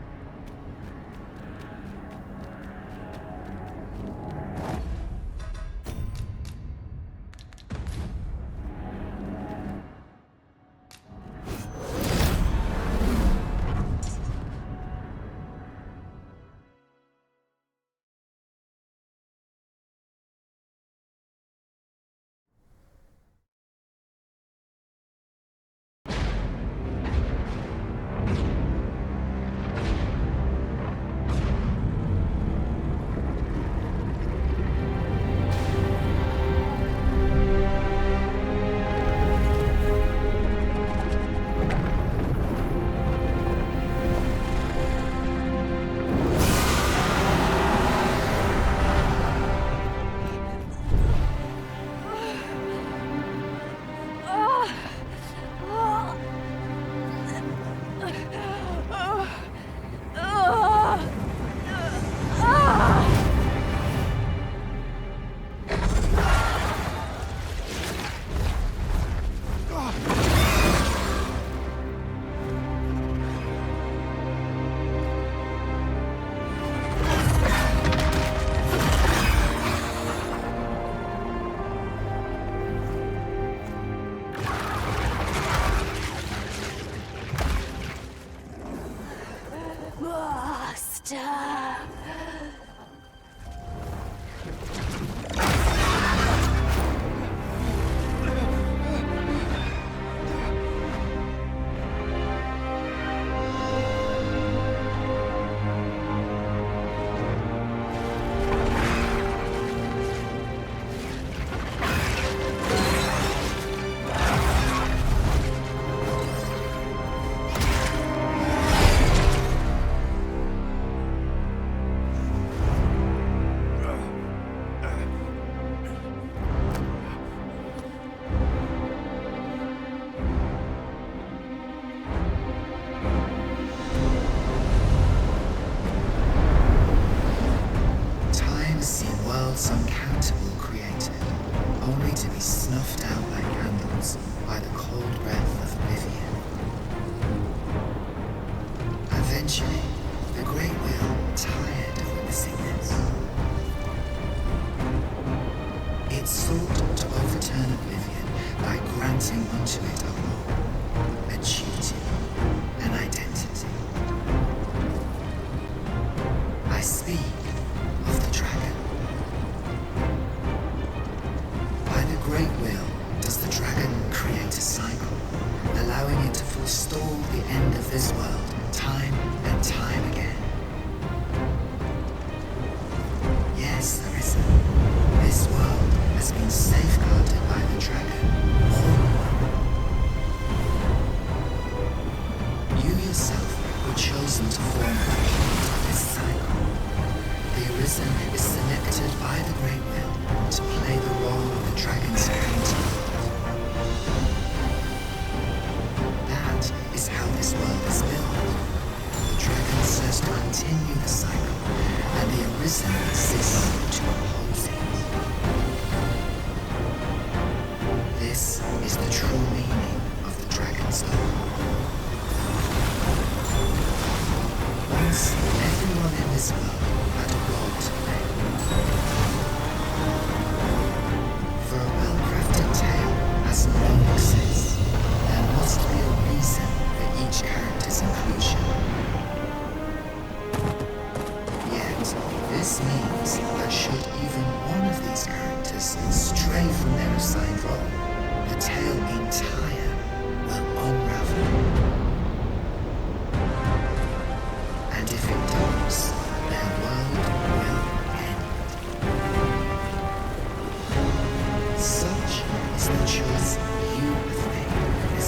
the choice you think is.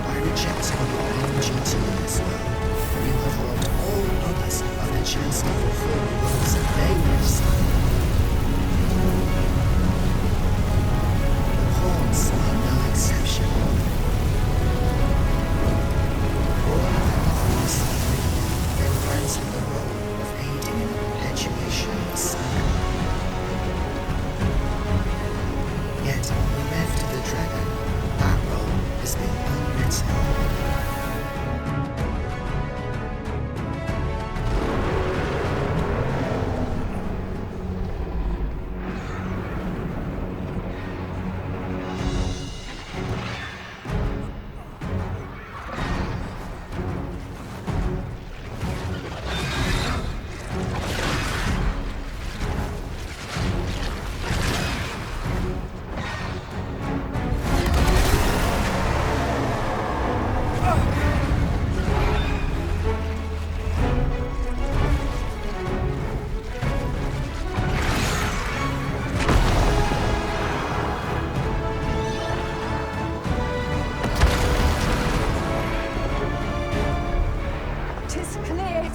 By rejecting your own duty in this world, you have robbed all others of the chance to fulfill the roles that they have signed. The pawns are no exception. All of them are recently been granted the role of aiding in the perpetuation of the cycle. Yet, bereft of the dragon, that role has been unwritten.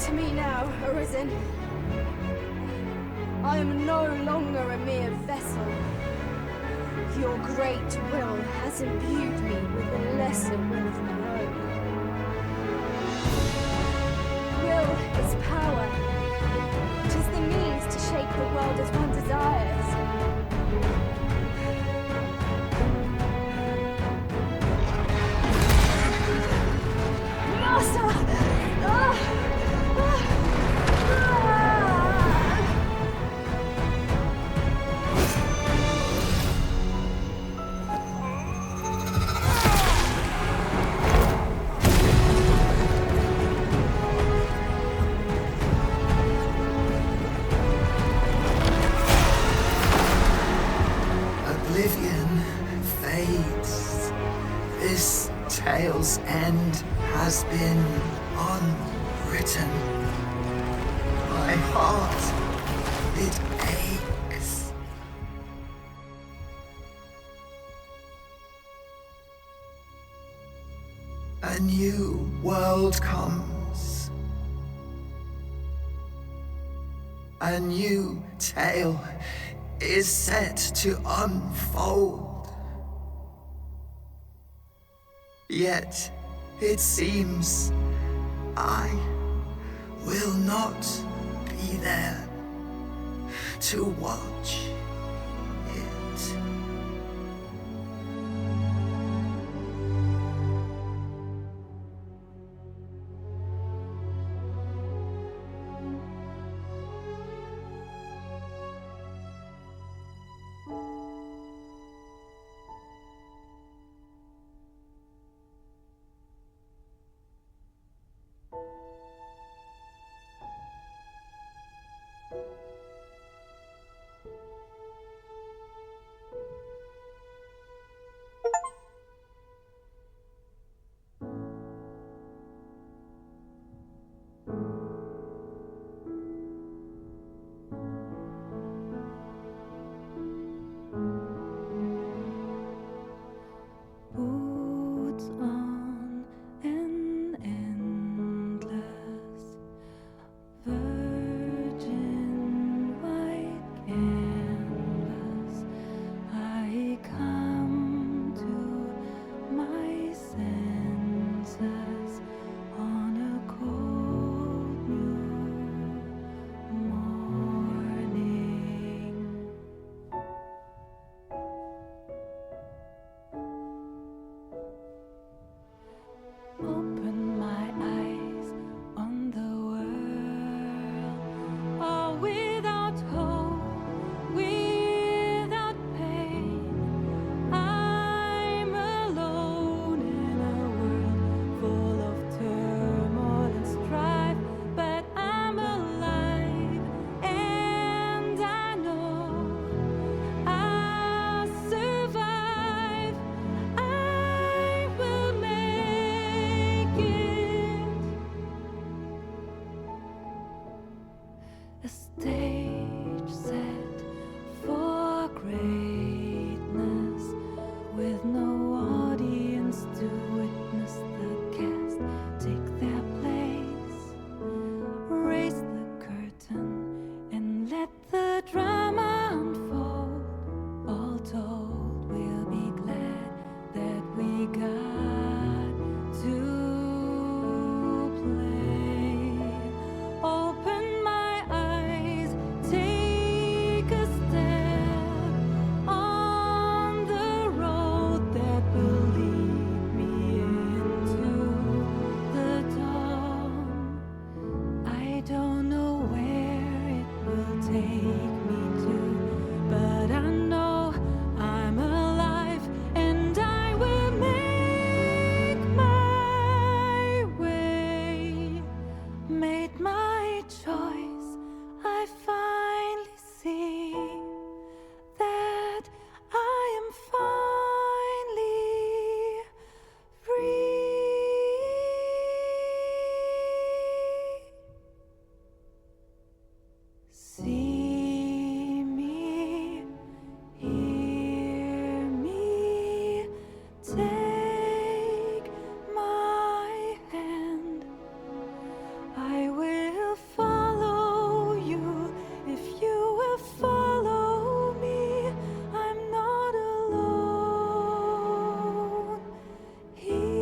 To me now, Arisen. I am no longer a mere vessel. Your great will has imbued me with a lesser will of my own. Will is power. 'Tis the means to shape the world as one desires. Master! Oblivion fades. This tale's end has been unwritten. My heart, it aches. A new world comes. A new tale is set to unfold. Yet, it seems I will not be there to watch it. drama unfold. All told, we'll be glad that we got to play. Open my eyes, take a step on the road that will lead me into the dawn. I don't know where it will take me to, but I know I'm alive and I will make my way. Made my choice, I finally see that I am finally free. See me, hear me, take my hand. I will follow you if you will follow me. I'm not alone here.